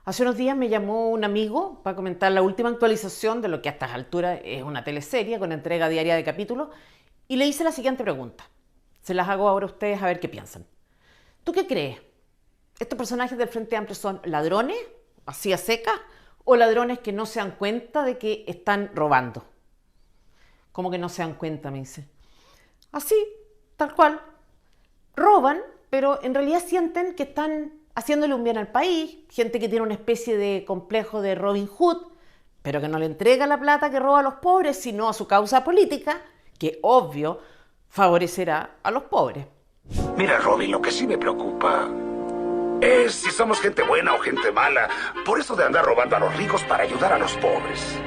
Hace unos días me llamó un amigo para comentar la última actualización de lo que a estas alturas es una teleserie con entrega diaria de capítulos y le hice la siguiente pregunta. Se las hago ahora a ustedes a ver qué piensan. ¿Tú qué crees? ¿Estos personajes del Frente Amplio son ladrones, así a seca, o ladrones que no se dan cuenta de que están robando? ¿Cómo que no se dan cuenta? Me dice. Así, tal cual. Roban, pero en realidad sienten que están haciéndole un bien al país, gente que tiene una especie de complejo de Robin Hood, pero que no le entrega la plata que roba a los pobres, sino a su causa política, que obvio favorecerá a los pobres. Mira, Robin, lo que sí me preocupa es si somos gente buena o gente mala. Por eso de andar robando a los ricos para ayudar a los pobres.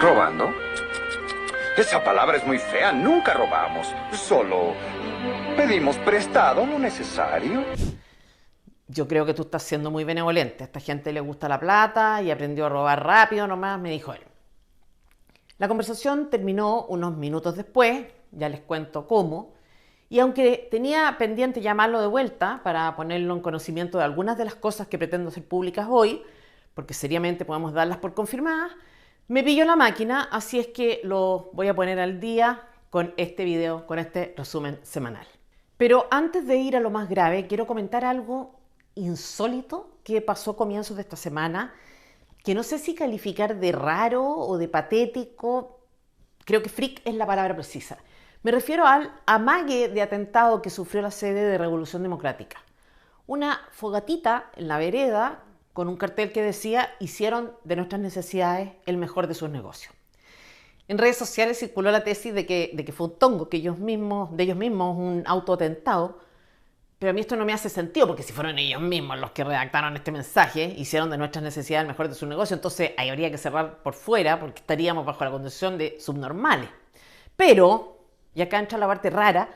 ¿Robando? Esa palabra es muy fea. Nunca robamos. Solo pedimos prestado lo necesario. Yo creo que tú estás siendo muy benevolente. A esta gente le gusta la plata y aprendió a robar rápido nomás, me dijo él. La conversación terminó unos minutos después, ya les cuento cómo, y aunque tenía pendiente llamarlo de vuelta para ponerlo en conocimiento de algunas de las cosas que pretendo hacer públicas hoy, porque seriamente podemos darlas por confirmadas, me pilló la máquina, así es que lo voy a poner al día con este video, con este resumen semanal. Pero antes de ir a lo más grave, quiero comentar algo insólito que pasó a comienzos de esta semana, que no sé si calificar de raro o de patético. Creo que freak es la palabra precisa. Me refiero al amague de atentado que sufrió la sede de Revolución Democrática. Una fogatita en la vereda con un cartel que decía: hicieron de nuestras necesidades el mejor de sus negocios. En redes sociales circuló la tesis de que fue un tongo, de ellos mismos, un autoatentado. Pero a mí esto no me hace sentido, porque si fueron ellos mismos los que redactaron este mensaje, hicieron de nuestras necesidades el mejor de su negocio, entonces ahí habría que cerrar por fuera, porque estaríamos bajo la condición de subnormales. Pero, y acá entra la parte rara,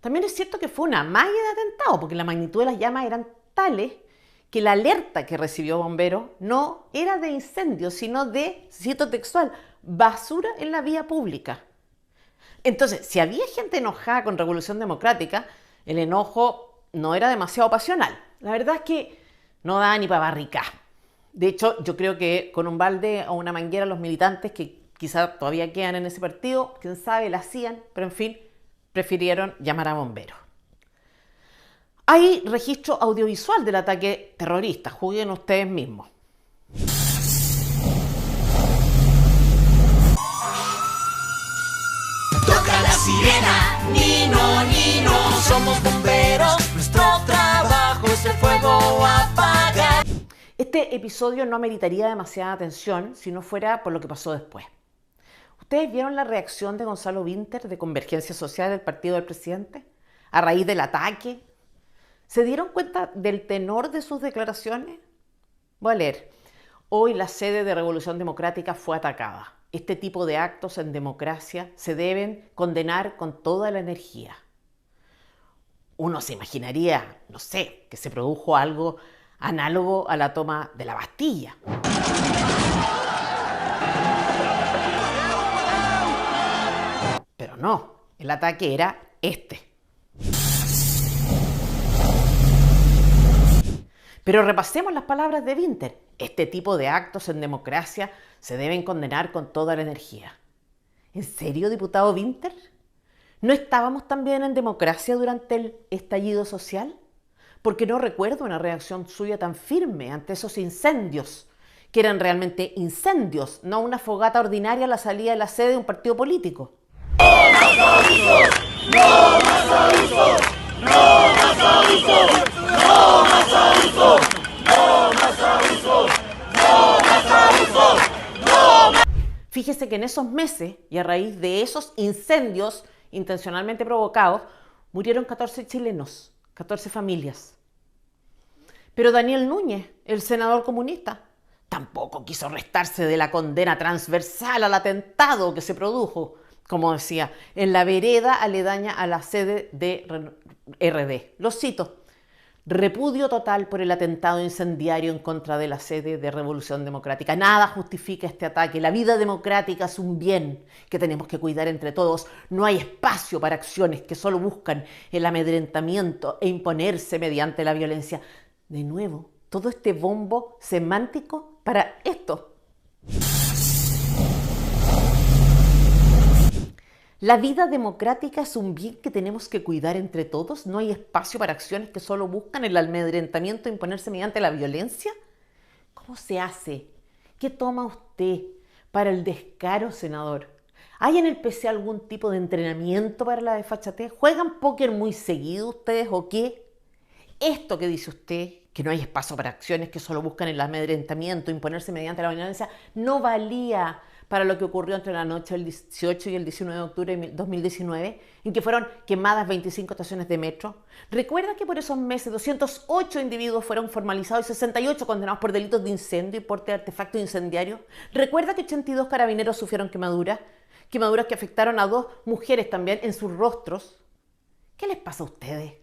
también es cierto que fue una malla de atentado, porque la magnitud de las llamas eran tales que la alerta que recibió Bomberos no era de incendio, sino de, cito textual, basura en la vía pública. Entonces, si había gente enojada con Revolución Democrática, el enojo no era demasiado pasional. La verdad es que no daba ni para barricar. De hecho, yo creo que con un balde o una manguera los militantes que quizá todavía quedan en ese partido, quién sabe, la hacían, pero en fin, prefirieron llamar a bomberos. Hay registro audiovisual del ataque terrorista, juzguen ustedes mismos. Toca la sirena, Nino, Nino, somos bomberos, nuestro trabajo es el fuego apagar. Este episodio no meritaría demasiada atención si no fuera por lo que pasó después. ¿Ustedes vieron la reacción de Gonzalo Vinter de Convergencia Social del partido del presidente a raíz del ataque? ¿Se dieron cuenta del tenor de sus declaraciones? Voy a leer. Hoy la sede de Revolución Democrática fue atacada. Este tipo de actos en democracia se deben condenar con toda la energía. Uno se imaginaría, no sé, que se produjo algo análogo a la toma de la Bastilla. Pero no, el ataque era este. Pero repasemos las palabras de Vinter. Este tipo de actos en democracia se deben condenar con toda la energía. ¿En serio, diputado Vinter? ¿No estábamos también en democracia durante el estallido social? Porque no recuerdo una reacción suya tan firme ante esos incendios, que eran realmente incendios, no una fogata ordinaria a la salida de la sede de un partido político. ¡No más abusos! ¡No más abusos! ¡No más abusos! ¡No más abusos! ¡No más abusos! ¡No más abusos! ¡No más! Fíjese que en esos meses y a raíz de esos incendios intencionalmente provocados, murieron 14 chilenos, 14 familias. Pero Daniel Núñez, el senador comunista, tampoco quiso restarse de la condena transversal al atentado que se produjo, como decía, en la vereda aledaña a la sede de RD. Lo cito: repudio total por el atentado incendiario en contra de la sede de Revolución Democrática. Nada justifica este ataque. La vida democrática es un bien que tenemos que cuidar entre todos. No hay espacio para acciones que solo buscan el amedrentamiento e imponerse mediante la violencia. De nuevo, todo este bombo semántico para esto? La vida democrática es un bien que tenemos que cuidar entre todos. No hay espacio para acciones que solo buscan el amedrentamiento e imponerse mediante la violencia. ¿Cómo se hace? ¿Qué toma usted para el descaro, senador? ¿Hay en el PC algún tipo de entrenamiento para la desfachatez? ¿Juegan póker muy seguido ustedes o qué? Esto que dice usted, que no hay espacio para acciones que solo buscan el amedrentamiento, imponerse mediante la violencia, no valía para lo que ocurrió entre la noche del 18 y el 19 de octubre de 2019, en que fueron quemadas 25 estaciones de metro. ¿Recuerda que por esos meses 208 individuos fueron formalizados y 68 condenados por delitos de incendio y porte de artefactos incendiarios? ¿Recuerda que 82 carabineros sufrieron quemaduras que afectaron a 2 mujeres también en sus rostros? ¿Qué les pasa a ustedes?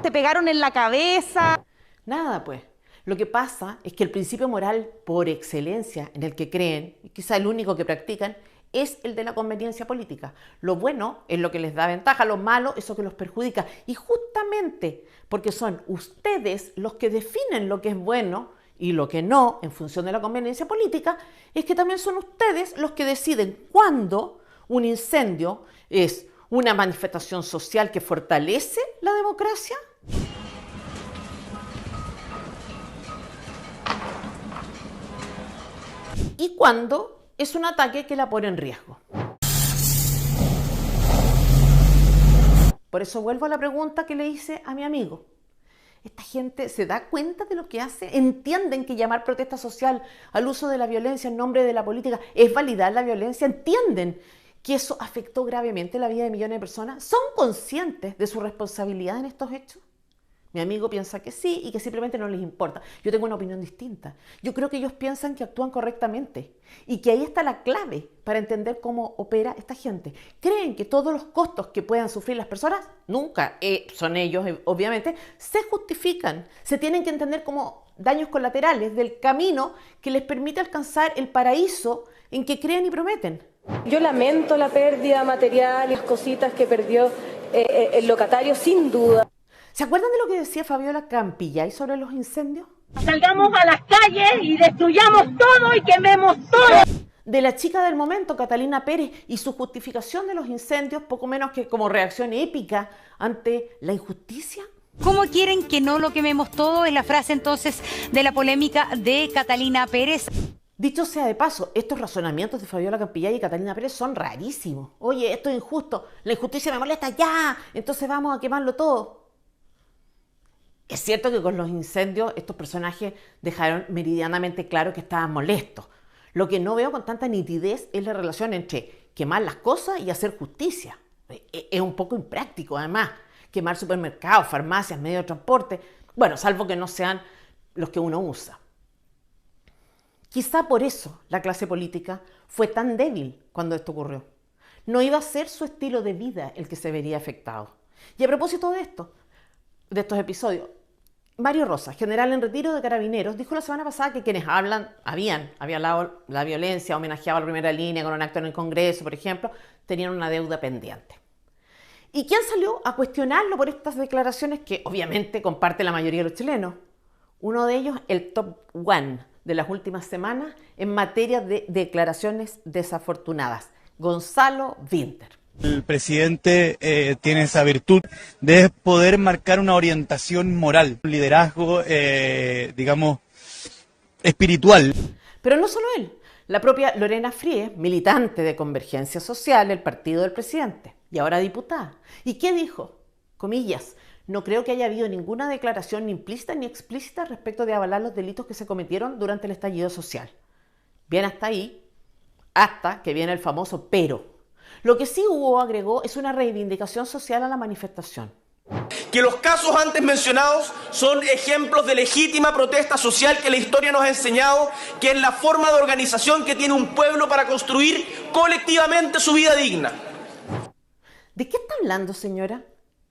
¿Te pegaron en la cabeza? Nada, pues. Lo que pasa es que el principio moral por excelencia en el que creen, y quizá el único que practican, es el de la conveniencia política. Lo bueno es lo que les da ventaja, lo malo es lo que los perjudica. Y justamente porque son ustedes los que definen lo que es bueno y lo que no en función de la conveniencia política, es que también son ustedes los que deciden cuándo un incendio es una manifestación social que fortalece la democracia y cuándo es un ataque que la pone en riesgo. Por eso vuelvo a la pregunta que le hice a mi amigo. ¿Esta gente se da cuenta de lo que hace? ¿Entienden que llamar protesta social al uso de la violencia en nombre de la política es validar la violencia? ¿Entienden que eso afectó gravemente la vida de millones de personas? ¿Son conscientes de su responsabilidad en estos hechos? Mi amigo piensa que sí y que simplemente no les importa. Yo tengo una opinión distinta. Yo creo que ellos piensan que actúan correctamente y que ahí está la clave para entender cómo opera esta gente. Creen que todos los costos que puedan sufrir las personas, nunca son ellos, obviamente, se justifican. Se tienen que entender como daños colaterales del camino que les permite alcanzar el paraíso en que creen y prometen. Yo lamento la pérdida material y las cositas que perdió el locatario, sin duda. ¿Se acuerdan de lo que decía Fabiola Campillay sobre los incendios? Salgamos a las calles y destruyamos todo y quememos todo. De la chica del momento, Catalina Pérez, y su justificación de los incendios, poco menos que como reacción épica ante la injusticia. ¿Cómo quieren que no lo quememos todo? Es la frase entonces de la polémica de Catalina Pérez. Dicho sea de paso, estos razonamientos de Fabiola Campillay y Catalina Pérez son rarísimos. Oye, esto es injusto, la injusticia me molesta ya, entonces vamos a quemarlo todo. Es cierto que con los incendios estos personajes dejaron meridianamente claro que estaban molestos. Lo que no veo con tanta nitidez es la relación entre quemar las cosas y hacer justicia. Es un poco impráctico, además, quemar supermercados, farmacias, medios de transporte, bueno, salvo que no sean los que uno usa. Quizá por eso la clase política fue tan débil cuando esto ocurrió. No iba a ser su estilo de vida el que se vería afectado. Y a propósito de estos episodios, Mario Rosas, general en retiro de Carabineros, dijo la semana pasada que quienes habían hablado la violencia, homenajeado a la primera línea con un acto en el Congreso, por ejemplo, tenían una deuda pendiente. ¿Y quién salió a cuestionarlo por estas declaraciones que obviamente comparte la mayoría de los chilenos? Uno de ellos, el top one de las últimas semanas en materia de declaraciones desafortunadas, Gonzalo Winter. El presidente tiene esa virtud de poder marcar una orientación moral, un liderazgo, digamos, espiritual. Pero no solo él, la propia Lorena Fries, militante de Convergencia Social, el partido del presidente, y ahora diputada. ¿Y qué dijo? Comillas, no creo que haya habido ninguna declaración ni implícita ni explícita respecto de avalar los delitos que se cometieron durante el estallido social. Bien hasta ahí, hasta que viene el famoso pero. Lo que sí hubo, agregó, es una reivindicación social a la manifestación. Que los casos antes mencionados son ejemplos de legítima protesta social que la historia nos ha enseñado que es la forma de organización que tiene un pueblo para construir colectivamente su vida digna. ¿De qué está hablando, señora?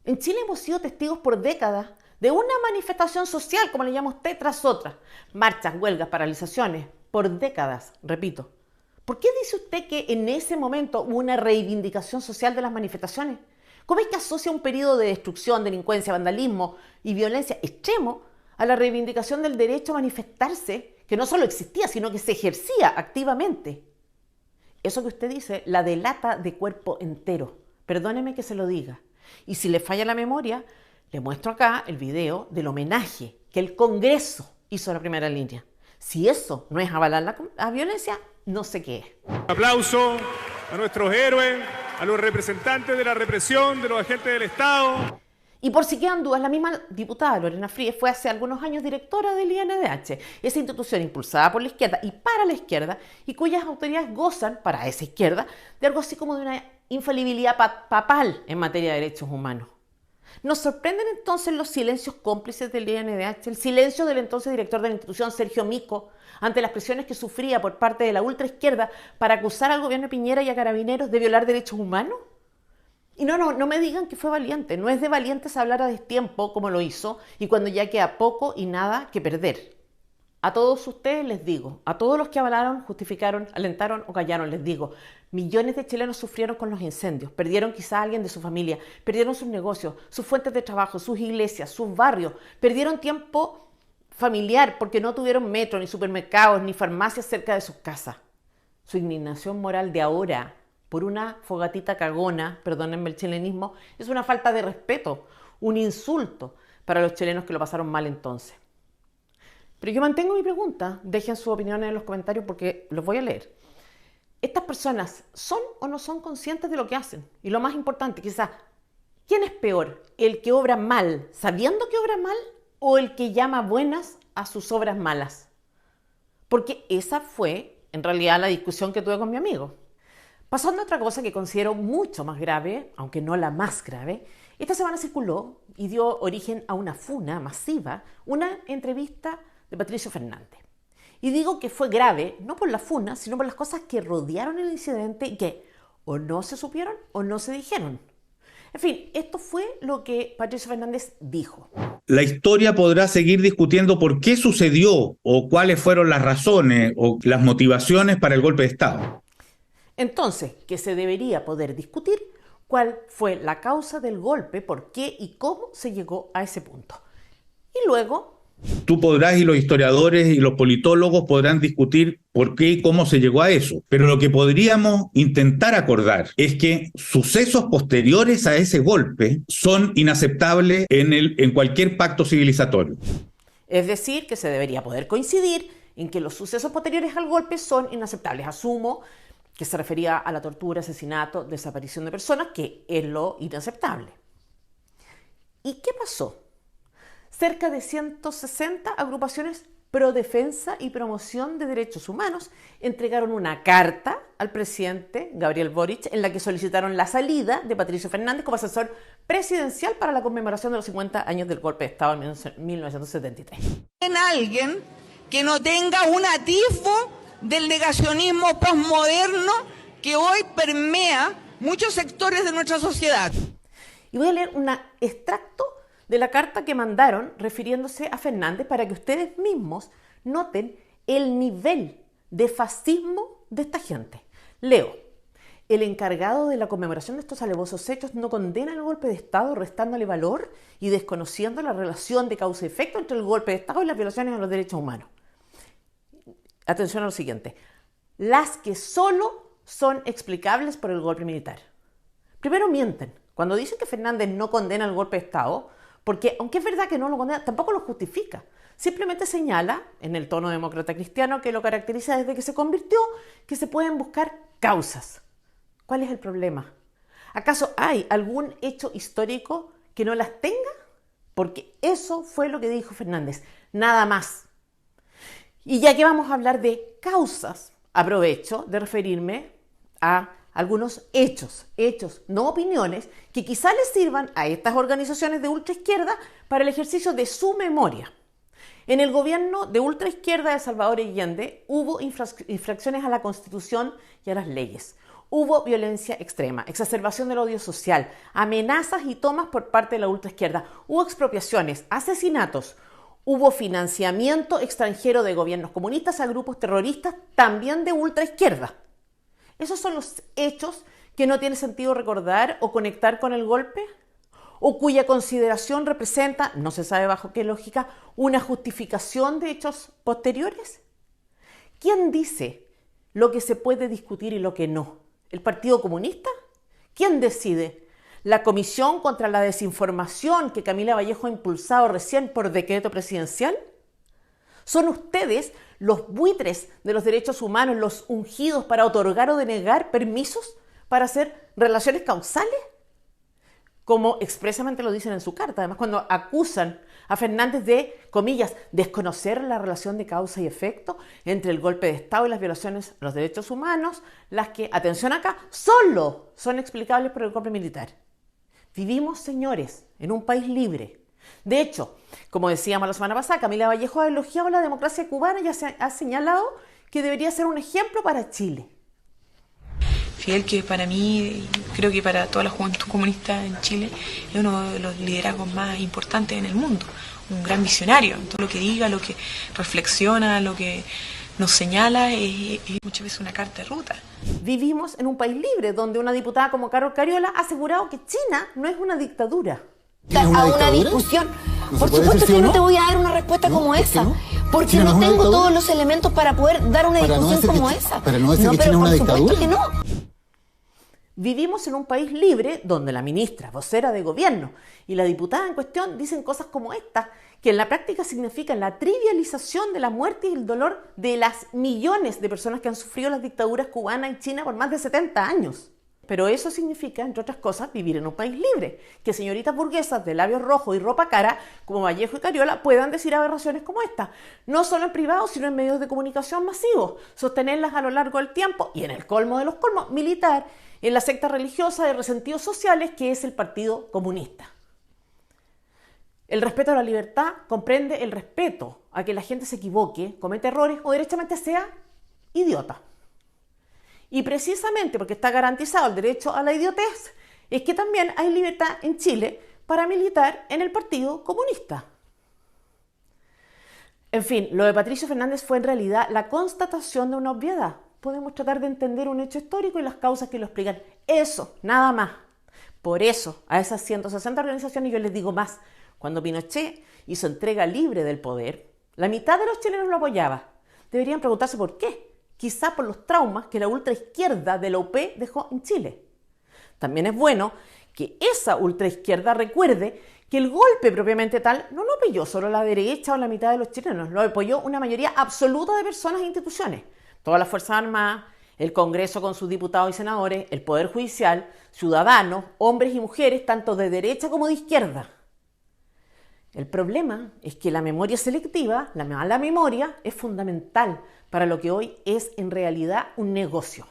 En Chile hemos sido testigos por décadas de una manifestación social, como le llama usted, tras otra. Marchas, huelgas, paralizaciones, por décadas, repito. ¿Por qué dice usted que en ese momento hubo una reivindicación social de las manifestaciones? ¿Cómo es que asocia un periodo de destrucción, delincuencia, vandalismo y violencia extremo a la reivindicación del derecho a manifestarse, que no solo existía, sino que se ejercía activamente. Eso que usted dice la delata de cuerpo entero. Perdóneme que se lo diga. Y si le falla la memoria, le muestro acá el video del homenaje que el Congreso hizo a la primera línea. Si eso no es avalar la violencia, no sé qué es. Aplauso a nuestros héroes, a los representantes de la represión, de los agentes del Estado. Y por si quedan dudas, la misma diputada Lorena Fríes fue hace algunos años directora del INDH, esa institución impulsada por la izquierda y para la izquierda, y cuyas autoridades gozan, para esa izquierda, de algo así como de una infalibilidad papal en materia de derechos humanos. Nos sorprenden entonces los silencios cómplices del INDH, el silencio del entonces director de la institución, Sergio Mico, ante las presiones que sufría por parte de la ultraizquierda para acusar al gobierno de Piñera y a Carabineros de violar derechos humanos. Y no me digan que fue valiente, no es de valientes hablar a destiempo como lo hizo y cuando ya queda poco y nada que perder. A todos ustedes les digo, a todos los que avalaron, justificaron, alentaron o callaron, les digo, millones de chilenos sufrieron con los incendios, perdieron quizá a alguien de su familia, perdieron sus negocios, sus fuentes de trabajo, sus iglesias, sus barrios, perdieron tiempo familiar porque no tuvieron metro, ni supermercados, ni farmacias cerca de sus casas. Su indignación moral de ahora por una fogatita cagona, perdónenme el chilenismo, es una falta de respeto, un insulto para los chilenos que lo pasaron mal entonces. Pero yo mantengo mi pregunta, dejen sus opiniones en los comentarios porque los voy a leer. ¿Estas personas son o no son conscientes de lo que hacen? Y lo más importante, quizás, ¿quién es peor? ¿El que obra mal sabiendo que obra mal o el que llama buenas a sus obras malas? Porque esa fue, en realidad, la discusión que tuve con mi amigo. Pasando a otra cosa que considero mucho más grave, aunque no la más grave, esta semana circuló y dio origen a una funa masiva, una entrevista de Patricio Fernández. Y digo que fue grave, no por la funa, sino por las cosas que rodearon el incidente y que o no se supieron o no se dijeron. En fin, esto fue lo que Patricio Fernández dijo. La historia podrá seguir discutiendo por qué sucedió o cuáles fueron las razones o las motivaciones para el golpe de Estado. Entonces, que se debería poder discutir cuál fue la causa del golpe, por qué y cómo se llegó a ese punto. Y luego... Tú podrás y los historiadores y los politólogos podrán discutir por qué y cómo se llegó a eso. Pero lo que podríamos intentar acordar es que sucesos posteriores a ese golpe son inaceptables en cualquier pacto civilizatorio. Es decir, que se debería poder coincidir en que los sucesos posteriores al golpe son inaceptables. Asumo que se refería a la tortura, asesinato, desaparición de personas, que es lo inaceptable. ¿Y qué pasó? Cerca de 160 agrupaciones pro defensa y promoción de derechos humanos entregaron una carta al presidente Gabriel Boric en la que solicitaron la salida de Patricio Fernández como asesor presidencial para la conmemoración de los 50 años del golpe de Estado en 1973. En alguien que no tenga un atisbo del negacionismo posmoderno que hoy permea muchos sectores de nuestra sociedad. Y voy a leer un extracto de la carta que mandaron refiriéndose a Fernández para que ustedes mismos noten el nivel de fascismo de esta gente. Leo. El encargado de la conmemoración de estos alevosos hechos no condena el golpe de Estado restándole valor y desconociendo la relación de causa y efecto entre el golpe de Estado y las violaciones a los derechos humanos. Atención a lo siguiente, las que solo son explicables por el golpe militar. Primero mienten cuando dicen que Fernández no condena el golpe de Estado, porque aunque es verdad que no lo condena, tampoco lo justifica. Simplemente señala, en el tono demócrata cristiano que lo caracteriza desde que se convirtió, que se pueden buscar causas. ¿Cuál es el problema? ¿Acaso hay algún hecho histórico que no las tenga? Porque eso fue lo que dijo Fernández, nada más. Y ya que vamos a hablar de causas, aprovecho de referirme a algunos hechos, no opiniones, que quizá les sirvan a estas organizaciones de ultraizquierda para el ejercicio de su memoria. En el gobierno de ultraizquierda de Salvador Allende hubo infracciones a la Constitución y a las leyes. Hubo violencia extrema, exacerbación del odio social, amenazas y tomas por parte de la ultraizquierda. Hubo expropiaciones, asesinatos. Hubo financiamiento extranjero de gobiernos comunistas a grupos terroristas, también de ultraizquierda. Esos son los hechos que no tiene sentido recordar o conectar con el golpe. o cuya consideración representa, no se sabe bajo qué lógica, una justificación de hechos posteriores? ¿Quién dice lo que se puede discutir y lo que no? ¿El Partido Comunista? ¿Quién decide? ¿La Comisión contra la Desinformación que Camila Vallejo ha impulsado recién por decreto presidencial? ¿Son ustedes los buitres de los derechos humanos, los ungidos para otorgar o denegar permisos para hacer relaciones causales? Como expresamente lo dicen en su carta. Además, cuando acusan a Fernández de, comillas, desconocer la relación de causa y efecto entre el golpe de Estado y las violaciones a los derechos humanos, las que, atención acá, solo son explicables por el golpe militar. Vivimos, señores, en un país libre. De hecho, como decíamos la semana pasada, Camila Vallejo ha elogiado la democracia cubana y ha señalado que debería ser un ejemplo para Chile. Fidel, que para mí, creo que para toda la juventud comunista en Chile, es uno de los liderazgos más importantes en el mundo. Un gran visionario. Todo lo que diga, lo que reflexiona, lo que nos señala es muchas veces una carta de ruta. Vivimos en un país libre, donde una diputada como Carol Cariola ha asegurado que China no es una dictadura. A una discusión. Por supuesto que no te voy a dar una respuesta como esa, porque no tengo todos los elementos para poder dar una discusión como esa. Pero no decir que China es una dictadura. Que no. Vivimos en un país libre donde la ministra, vocera de gobierno, y la diputada en cuestión dicen cosas como esta, que en la práctica significan la trivialización de la muerte y el dolor de las millones de personas que han sufrido las dictaduras cubana y china por más de 70 años. Pero eso significa, entre otras cosas, vivir en un país libre, que señoritas burguesas de labios rojos y ropa cara, como Vallejo y Cariola, puedan decir aberraciones como esta, no solo en privado, sino en medios de comunicación masivos, sostenerlas a lo largo del tiempo y en el colmo de los colmos, militar, en la secta religiosa de resentidos sociales que es el Partido Comunista. El respeto a la libertad comprende el respeto a que la gente se equivoque, cometa errores o derechamente sea idiota. Y precisamente porque está garantizado el derecho a la idiotez, es que también hay libertad en Chile para militar en el Partido Comunista. En fin, lo de Patricio Fernández fue en realidad la constatación de una obviedad. Podemos tratar de entender un hecho histórico y las causas que lo explican. Eso, nada más. Por eso, a esas 160 organizaciones yo les digo más. Cuando Pinochet hizo entrega libre del poder, la mitad de los chilenos lo apoyaba. Deberían preguntarse por qué. Quizá por los traumas que la ultraizquierda de la UP dejó en Chile. También es bueno que esa ultraizquierda recuerde que el golpe propiamente tal no lo apoyó solo la derecha o la mitad de los chilenos, lo apoyó una mayoría absoluta de personas e instituciones. Todas las Fuerzas Armadas, el Congreso con sus diputados y senadores, el Poder Judicial, ciudadanos, hombres y mujeres, tanto de derecha como de izquierda. El problema es que la memoria selectiva, la mala memoria, es fundamental para lo que hoy es en realidad un negocio.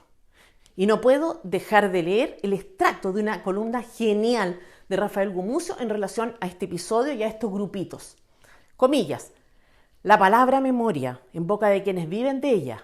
Y no puedo dejar de leer el extracto de una columna genial de Rafael Gumucio en relación a este episodio y a estos grupitos. Comillas, la palabra memoria en boca de quienes viven de ella,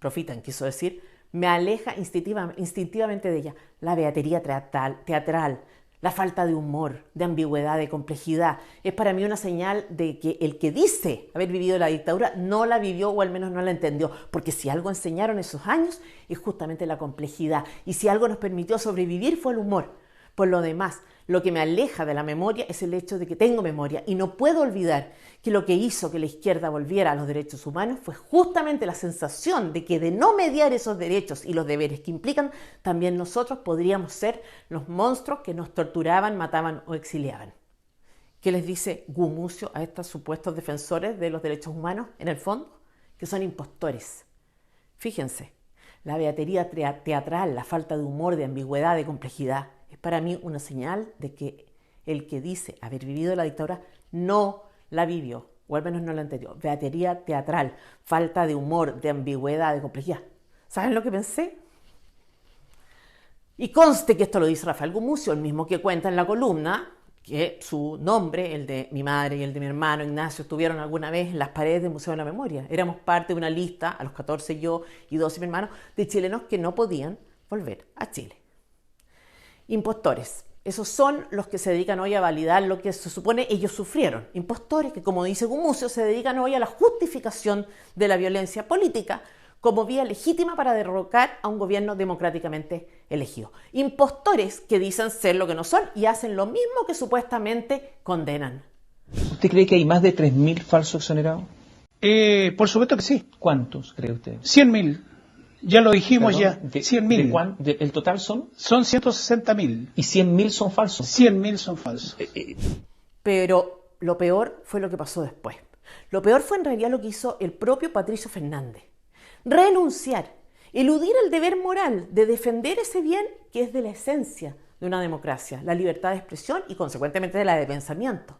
profitan, quiso decir, me aleja instintivamente de ella. La beatería teatral, la falta de humor, de ambigüedad, de complejidad, es para mí una señal de que el que dice haber vivido la dictadura no la vivió o al menos no la entendió, porque si algo enseñaron esos años es justamente la complejidad, y si algo nos permitió sobrevivir fue el humor. Por lo demás, lo que me aleja de la memoria es el hecho de que tengo memoria y no puedo olvidar que lo que hizo que la izquierda volviera a los derechos humanos fue justamente la sensación de que de no mediar esos derechos y los deberes que implican, también nosotros podríamos ser los monstruos que nos torturaban, mataban o exiliaban. ¿Qué les dice Gumucio a estos supuestos defensores de los derechos humanos? En el fondo, que son impostores. Fíjense, la beatería teatral, la falta de humor, de ambigüedad, de complejidad, es para mí una señal de que el que dice haber vivido la dictadura no la vivió, o al menos no la entendió. Beatería teatral, falta de humor, de ambigüedad, de complejidad. ¿Saben lo que pensé? Y conste que esto lo dice Rafael Gumucio, el mismo que cuenta en la columna que su nombre, el de mi madre y el de mi hermano Ignacio, estuvieron alguna vez en las paredes del Museo de la Memoria. Éramos parte de una lista, a los 14 yo y 12 mi hermano, de chilenos que no podían volver a Chile. Impostores. Esos son los que se dedican hoy a validar lo que se supone ellos sufrieron. Impostores que, como dice Gumucio, se dedican hoy a la justificación de la violencia política como vía legítima para derrocar a un gobierno democráticamente elegido. Impostores que dicen ser lo que no son y hacen lo mismo que supuestamente condenan. ¿Usted cree que hay más de 3.000 falsos exonerados? Por supuesto que sí. ¿Cuántos cree usted? 100.000. Ya lo dijimos. Perdón, ya. 100.000. ¿El total son? Son 160.000. ¿Y 100.000 son falsos? 100.000 son falsos. Pero lo peor fue lo que pasó después. Lo peor fue en realidad lo que hizo el propio Patricio Fernández. Renunciar, eludir el deber moral de defender ese bien que es de la esencia de una democracia, la libertad de expresión y consecuentemente de la de pensamiento.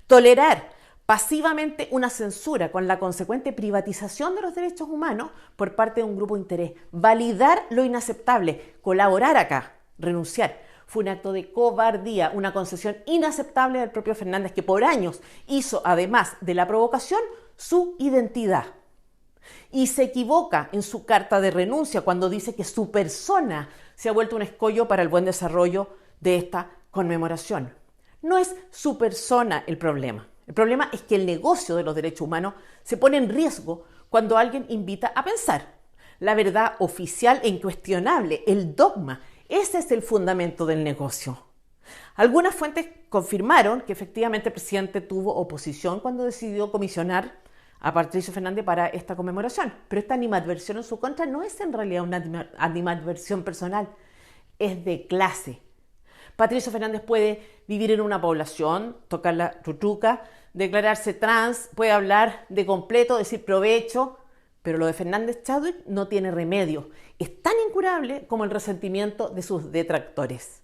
Tolerar pasivamente una censura con la consecuente privatización de los derechos humanos por parte de un grupo de interés. Validar lo inaceptable, colaborar acá, renunciar. Fue un acto de cobardía, una concesión inaceptable del propio Fernández, que por años hizo, además de la provocación, su identidad. Y se equivoca en su carta de renuncia cuando dice que su persona se ha vuelto un escollo para el buen desarrollo de esta conmemoración. No es su persona el problema. El problema es que el negocio de los derechos humanos se pone en riesgo cuando alguien invita a pensar. La verdad oficial e incuestionable, el dogma, ese es el fundamento del negocio. Algunas fuentes confirmaron que efectivamente el presidente tuvo oposición cuando decidió comisionar a Patricio Fernández para esta conmemoración. Pero esta animadversión en su contra no es en realidad una animadversión personal, es de clase. Patricio Fernández puede vivir en una población, tocar la trutuca, declararse trans, puede hablar de completo, decir provecho, pero lo de Fernández Chadwick no tiene remedio. Es tan incurable como el resentimiento de sus detractores.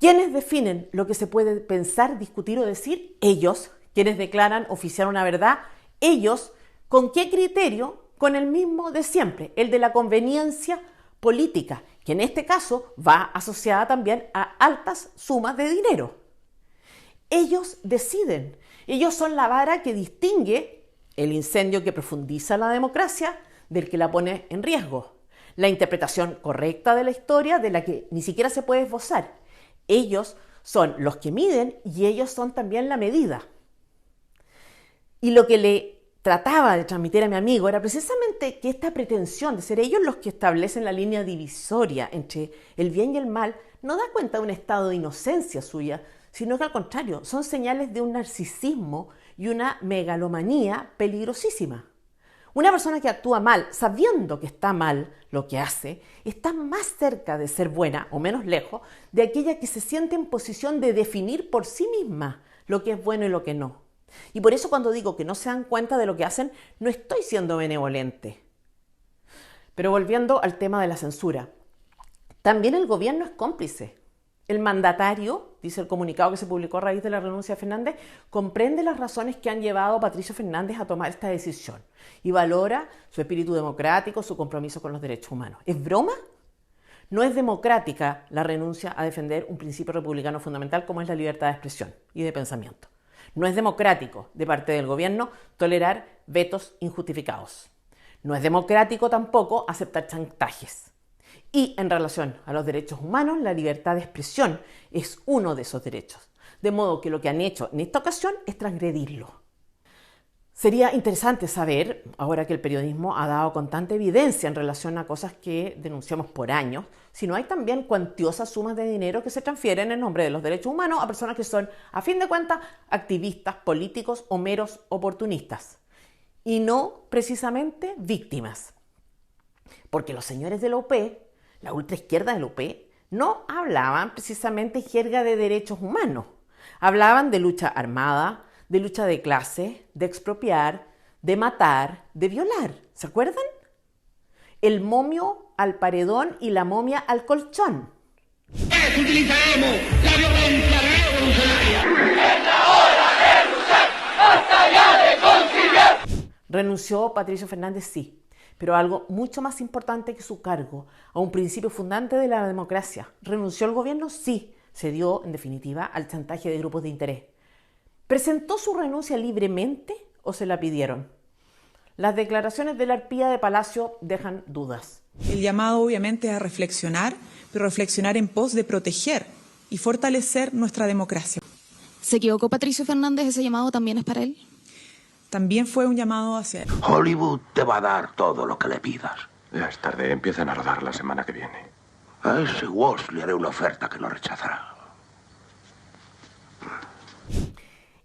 ¿Quiénes definen lo que se puede pensar, discutir o decir? Ellos. ¿Quienes declaran oficiar una verdad? Ellos. ¿Con qué criterio? Con el mismo de siempre, el de la conveniencia política, que en este caso va asociada también a altas sumas de dinero. Ellos deciden. Ellos son la vara que distingue el incendio que profundiza la democracia del que la pone en riesgo. La interpretación correcta de la historia de la que ni siquiera se puede esbozar. Ellos son los que miden y ellos son también la medida. Y lo que le trataba de transmitir a mi amigo era precisamente que esta pretensión de ser ellos los que establecen la línea divisoria entre el bien y el mal no da cuenta de un estado de inocencia suya, sino que al contrario, son señales de un narcisismo y una megalomanía peligrosísima. Una persona que actúa mal, sabiendo que está mal lo que hace, está más cerca de ser buena o menos lejos de aquella que se siente en posición de definir por sí misma lo que es bueno y lo que no. Y por eso cuando digo que no se dan cuenta de lo que hacen, no estoy siendo benevolente. Pero volviendo al tema de la censura, también el gobierno es cómplice. El mandatario, dice el comunicado que se publicó a raíz de la renuncia de Fernández, comprende las razones que han llevado a Patricio Fernández a tomar esta decisión y valora su espíritu democrático, su compromiso con los derechos humanos. ¿Es broma? No es democrática la renuncia a defender un principio republicano fundamental como es la libertad de expresión y de pensamiento. No es democrático de parte del gobierno tolerar vetos injustificados. No es democrático tampoco aceptar chantajes. Y en relación a los derechos humanos, la libertad de expresión es uno de esos derechos. De modo que lo que han hecho en esta ocasión es transgredirlo. Sería interesante saber, ahora que el periodismo ha dado constante evidencia en relación a cosas que denunciamos por años, si no hay también cuantiosas sumas de dinero que se transfieren en nombre de los derechos humanos a personas que son, a fin de cuentas, activistas políticos o meros oportunistas. Y no precisamente víctimas. Porque los señores de la UP, la ultraizquierda de la UP, no hablaban precisamente jerga de derechos humanos. Hablaban de lucha armada, de lucha de clase, de expropiar, de matar, de violar. ¿Se acuerdan? El momio al paredón y la momia al colchón. Utilizaremos la violencia revolucionaria. ¡Es la hora de luchar! ¡Basta ya de conciliar! ¿Renunció Patricio Fernández? Sí. Pero algo mucho más importante que su cargo, a un principio fundante de la democracia. ¿Renunció el gobierno? Sí. Se dio, en definitiva, al chantaje de grupos de interés. ¿Presentó su renuncia libremente o se la pidieron? Las declaraciones de la arpía de Palacio dejan dudas. El llamado obviamente es a reflexionar, pero reflexionar en pos de proteger y fortalecer nuestra democracia. ¿Se equivocó Patricio Fernández? ¿Ese llamado también es para él? también fue un llamado hacia... Hollywood te va a dar todo lo que le pidas. Ya es tarde, empiezan a rodar la semana que viene. A ese Walsh le haré una oferta que no rechazará.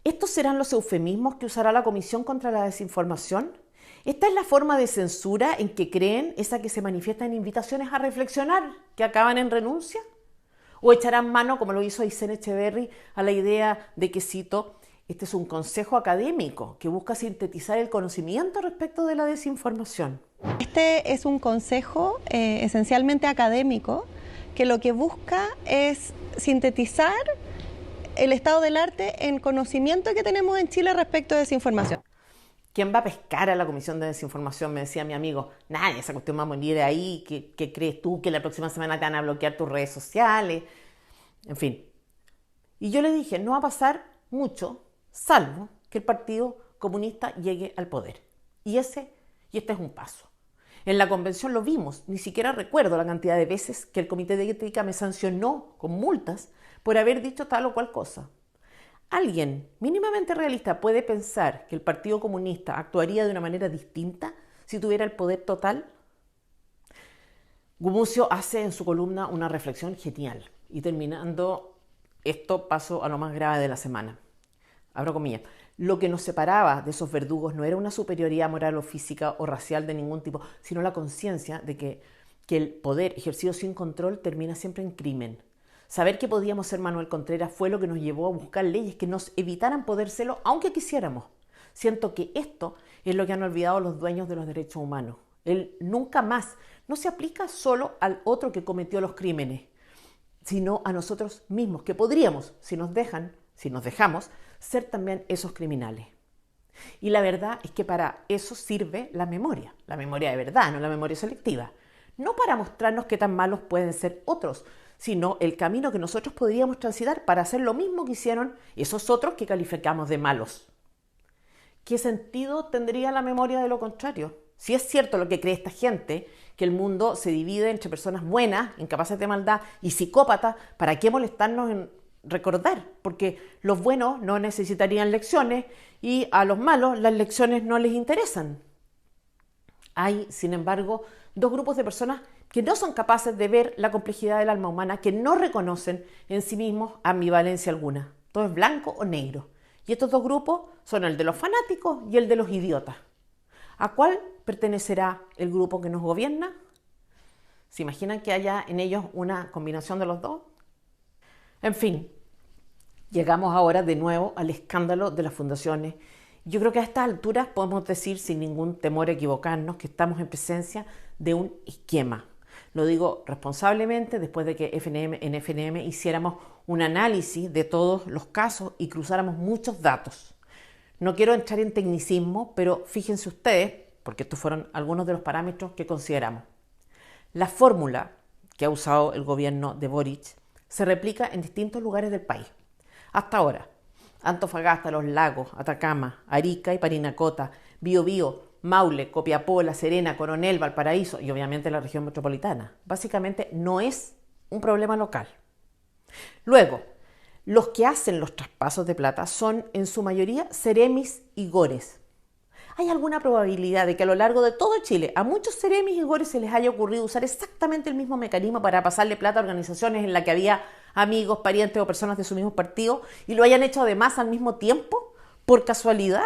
¿Estos serán los eufemismos que usará la Comisión contra la Desinformación? ¿Esta es la forma de censura en que creen, esa que se manifiesta en invitaciones a reflexionar, que acaban en renuncia? ¿O echarán mano, como lo hizo Aysén Echeverry, a la idea de que, cito, este es un consejo académico que busca sintetizar el conocimiento respecto de la desinformación? Este es un consejo esencialmente académico que lo que busca es sintetizar el estado del arte en conocimiento que tenemos en Chile respecto de desinformación. ¿Quién va a pescar a la Comisión de Desinformación? Me decía mi amigo. Nadie, esa cuestión va a morir ahí. ¿Qué crees tú? ¿Que la próxima semana te van a bloquear tus redes sociales? En fin. Y yo le dije, no va a pasar mucho, salvo que el Partido Comunista llegue al poder. Y este es un paso. En la convención lo vimos. Ni siquiera recuerdo la cantidad de veces que el Comité de Ética me sancionó con multas por haber dicho tal o cual cosa. ¿Alguien mínimamente realista puede pensar que el Partido Comunista actuaría de una manera distinta si tuviera el poder total? Gumucio hace en su columna una reflexión genial. Y terminando esto, paso a lo más grave de la semana. Abro comillas. Lo que nos separaba de esos verdugos no era una superioridad moral o física o racial de ningún tipo, sino la conciencia de que el poder ejercido sin control termina siempre en crimen. Saber que podíamos ser Manuel Contreras fue lo que nos llevó a buscar leyes que nos evitaran poder serlo, aunque quisiéramos. Siento que esto es lo que han olvidado los dueños de los derechos humanos. El nunca más no se aplica solo al otro que cometió los crímenes, sino a nosotros mismos, que podríamos, si nos dejamos, ser también esos criminales. Y la verdad es que para eso sirve la memoria de verdad, no la memoria selectiva. No para mostrarnos qué tan malos pueden ser otros, sino el camino que nosotros podríamos transitar para hacer lo mismo que hicieron esos otros que calificamos de malos. ¿Qué sentido tendría la memoria de lo contrario? Si es cierto lo que cree esta gente, que el mundo se divide entre personas buenas, incapaces de maldad, y psicópatas, ¿para qué molestarnos en recordar? Porque los buenos no necesitarían lecciones y a los malos las lecciones no les interesan. Hay, sin embargo, dos grupos de personas que no son capaces de ver la complejidad del alma humana, que no reconocen en sí mismos ambivalencia alguna. Todo es blanco o negro. Y estos dos grupos son el de los fanáticos y el de los idiotas. ¿A cuál pertenecerá el grupo que nos gobierna? ¿Se imaginan que haya en ellos una combinación de los dos? En fin, llegamos ahora de nuevo al escándalo de las fundaciones. Yo creo que a estas alturas podemos decir sin ningún temor a equivocarnos que estamos en presencia de un esquema. Lo digo responsablemente después de que en FNM hiciéramos un análisis de todos los casos y cruzáramos muchos datos. No quiero entrar en tecnicismo, pero fíjense ustedes, porque estos fueron algunos de los parámetros que consideramos. La fórmula que ha usado el gobierno de Boric se replica en distintos lugares del país. Hasta ahora, Antofagasta, Los Lagos, Atacama, Arica y Parinacota, Biobío, Maule, Copiapó, La Serena, Coronel, Valparaíso y obviamente la región metropolitana. Básicamente no es un problema local. Luego, los que hacen los traspasos de plata son en su mayoría Ceremis y Gores. ¿Hay alguna probabilidad de que a lo largo de todo Chile a muchos Ceremis y Gores se les haya ocurrido usar exactamente el mismo mecanismo para pasarle plata a organizaciones en las que había amigos, parientes o personas de su mismo partido y lo hayan hecho además al mismo tiempo, por casualidad?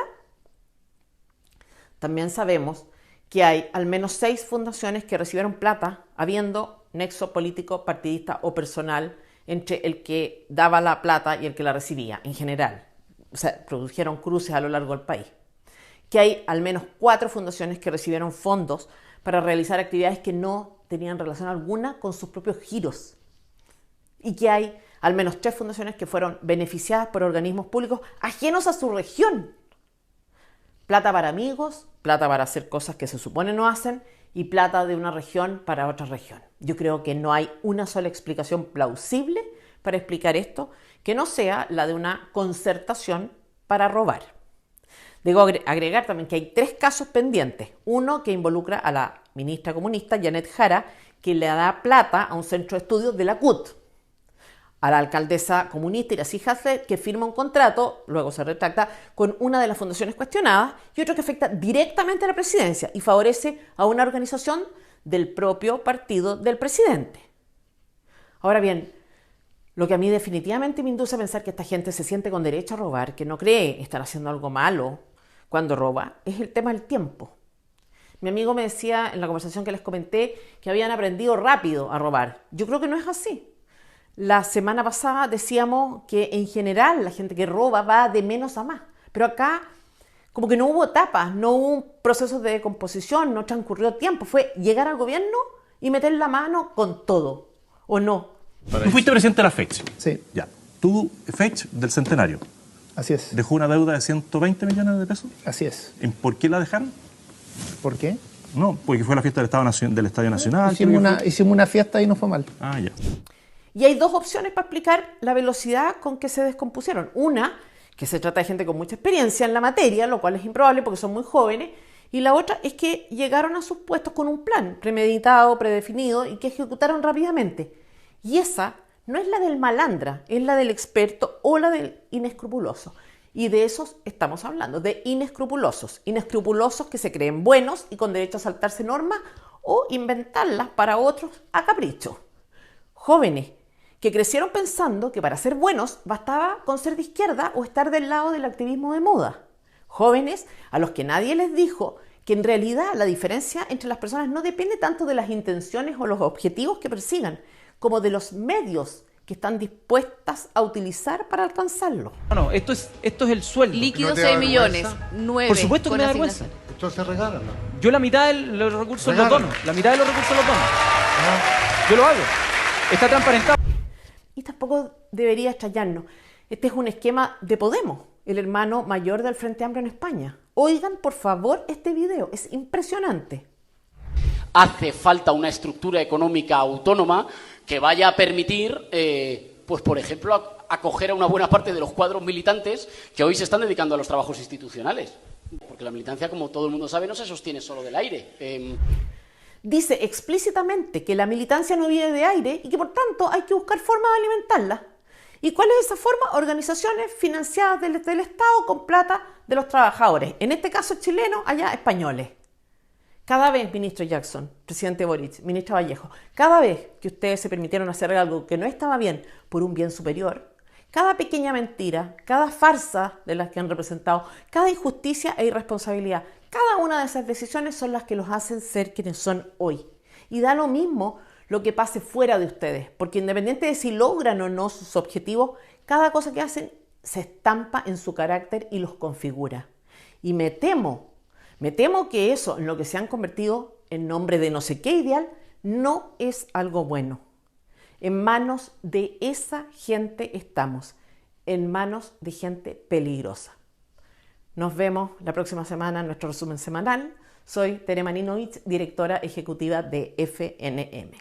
También sabemos que hay al menos 6 fundaciones que recibieron plata habiendo nexo político, partidista o personal entre el que daba la plata y el que la recibía en general. O sea, produjeron cruces a lo largo del país. Que hay al menos 4 fundaciones que recibieron fondos para realizar actividades que no tenían relación alguna con sus propios giros. Y que hay al menos 3 fundaciones que fueron beneficiadas por organismos públicos ajenos a su región. Plata para amigos, plata para hacer cosas que se supone no hacen y plata de una región para otra región. Yo creo que no hay una sola explicación plausible para explicar esto que no sea la de una concertación para robar. Debo agregar también que hay 3 casos pendientes. Uno que involucra a la ministra comunista, Janet Jara, que le da plata a un centro de estudios de la CUT. a la alcaldesa comunista Iracy Hasler, que firma un contrato, luego se retracta, con una de las fundaciones cuestionadas, y otro que afecta directamente a la presidencia y favorece a una organización del propio partido del presidente. Ahora bien, lo que a mí definitivamente me induce a pensar que esta gente se siente con derecho a robar, que no cree estar haciendo algo malo cuando roba, es el tema del tiempo. Mi amigo me decía en la conversación que les comenté que habían aprendido rápido a robar. Yo creo que no es así. La semana pasada decíamos que en general la gente que roba va de menos a más, pero acá como que no hubo etapas, no hubo un proceso de decomposición, no transcurrió tiempo, fue llegar al gobierno y meter la mano con todo, ¿o no? Tú fuiste presidente de la FECH. Sí. Ya. Tú, FECH del Centenario. Así es. ¿Dejó una deuda de 120 millones de pesos? Así es. ¿Por qué la dejaron? ¿Por qué? No, porque fue la fiesta del Estadio Nacional. Hicimos una fiesta y no fue mal. Ah, ya. Y hay dos opciones para explicar la velocidad con que se descompusieron. Una, que se trata de gente con mucha experiencia en la materia, lo cual es improbable porque son muy jóvenes. Y la otra es que llegaron a sus puestos con un plan premeditado, predefinido y que ejecutaron rápidamente. Y esa no es la del malandra, es la del experto o la del inescrupuloso. Y de esos estamos hablando, de inescrupulosos. Inescrupulosos que se creen buenos y con derecho a saltarse normas o inventarlas para otros a capricho. Jóvenes que crecieron pensando que para ser buenos bastaba con ser de izquierda o estar del lado del activismo de moda. Jóvenes a los que nadie les dijo que en realidad la diferencia entre las personas no depende tanto de las intenciones o los objetivos que persigan, como de los medios que están dispuestas a utilizar para alcanzarlo. No, esto es el sueldo. Líquido 6 millones, 9. Por supuesto que me da vergüenza. Esto se regala, ¿no? Yo la mitad de los recursos los dono. La mitad de los recursos los dono. Yo lo hago. Está transparentado. Y tampoco debería extrañarnos. Este es un esquema de Podemos, el hermano mayor del Frente Amplio en España. Oigan, por favor, este video. Es impresionante. Hace falta una estructura económica autónoma que vaya a permitir, pues por ejemplo, acoger a una buena parte de los cuadros militantes que hoy se están dedicando a los trabajos institucionales. Porque la militancia, como todo el mundo sabe, no se sostiene solo del aire. Dice explícitamente que la militancia no viene de aire y que por tanto hay que buscar formas de alimentarla. ¿Y cuál es esa forma? Organizaciones financiadas del Estado con plata de los trabajadores. En este caso chilenos, allá españoles. Cada vez, ministro Jackson, presidente Boric, ministra Vallejo, cada vez que ustedes se permitieron hacer algo que no estaba bien por un bien superior, cada pequeña mentira, cada farsa de las que han representado, cada injusticia e irresponsabilidad, cada una de esas decisiones son las que los hacen ser quienes son hoy. Y da lo mismo lo que pase fuera de ustedes, porque independiente de si logran o no sus objetivos, cada cosa que hacen se estampa en su carácter y los configura. Y me temo que eso, en lo que se han convertido en nombre de no sé qué ideal, no es algo bueno. En manos de esa gente estamos, en manos de gente peligrosa. Nos vemos la próxima semana en nuestro resumen semanal. Soy Tere Maninovich, directora ejecutiva de FNM.